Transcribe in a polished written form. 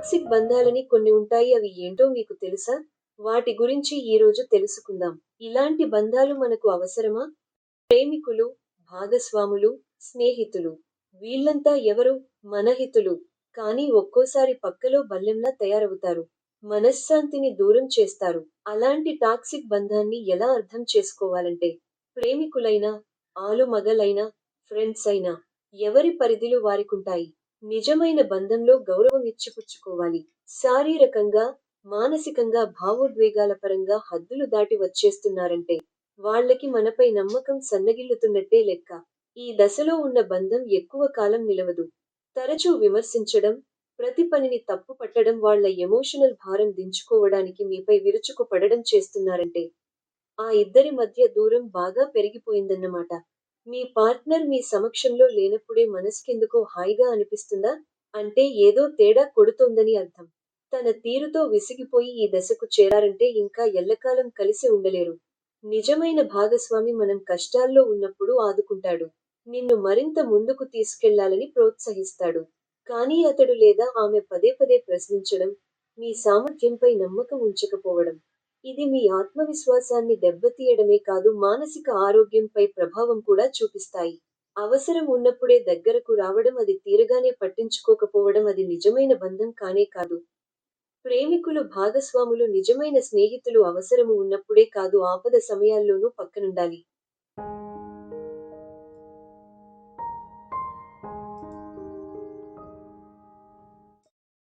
Toxic బంధాలని కొన్ని ఉంటాయి, అవి ఏంటో మీకు తెలుసా? వాటి గురించి ఈరోజు తెలుసుకుందాం. ఇలాంటి బంధాలు మనకు అవసరమా? ప్రేమికులు, భాగస్వాములు, స్నేహితులు. వీళ్ళంతా ఎవరు? మన హితులు. కానీ ఒక్కోసారి పక్కలో బల్లెంలా తయారవుతారు. మనశ్శాంతిని దూరం చేస్తారు. అలాంటి టాక్సిక్ బంధాన్ని ఎలా అర్థం చేసుకోవాలంటే, ప్రేమికులైనా, ఆలుమగలైనా, ఫ్రెండ్స్ అయినా, ఎవరి పరిధిలో వారికుంటాయి. నిజమైన బంధంలో గౌరవం ఇచ్చిపుచ్చుకోవాలి. శారీరకంగా, మానసికంగా, భావోద్వేగాల పరంగా హద్దులు దాటి వచ్చేస్తున్నారంటే వాళ్ళకి మనపై నమ్మకం సన్నగిల్లుతున్నట్టే లెక్క. ఈ దశలో ఉన్న బంధం ఎక్కువ కాలం నిలవదు. తరచూ విమర్శించడం, ప్రతి పనిని తప్పు పట్టడం, వాళ్ళ ఎమోషనల్ భారం దించుకోవడానికి మీపై విరుచుకుపడడం చేస్తున్నారంటే ఆ ఇద్దరి మధ్య దూరం బాగా పెరిగిపోయిందన్నమాట. మీ పార్ట్నర్ మీ సమక్షంలో లేనప్పుడే మనసుకెందుకో హాయిగా అనిపిస్తుందా? అంటే ఏదో తేడా కొడుతోందని అర్థం. తన తీరుతో విసిగిపోయి ఈ దశకు చేరారంటే ఇంకా ఎల్లకాలం కలిసి ఉండలేరు. నిజమైన భాగస్వామి మనం కష్టాల్లో ఉన్నప్పుడు ఆదుకుంటాడు. నిన్ను మరింత ముందుకు తీసుకెళ్లాలని ప్రోత్సహిస్తాడు. కానీ అతడు లేదా ఆమె పదే పదే ప్రశ్నించడం, మీ సామర్థ్యంపై నమ్మకం ఉంచకపోవడం, ఇది మీ ఆత్మవిశ్వాసాన్ని దెబ్బతీయడమే కాదు, మానసిక ఆరోగ్యంపై ప్రభావం కూడా చూపిస్తాయి. అవసరం ఉన్నప్పుడే దగ్గరకు రావడం, అది తీరగానే పట్టించుకోకపోవడం, అది నిజమైన బంధం కానే కాదు. ప్రేమికులు, భాగస్వాములు, నిజమైన స్నేహితులు అవసరము ఉన్నప్పుడే కాదు, ఆపద సమయాల్లోనూ పక్కనుండాలి.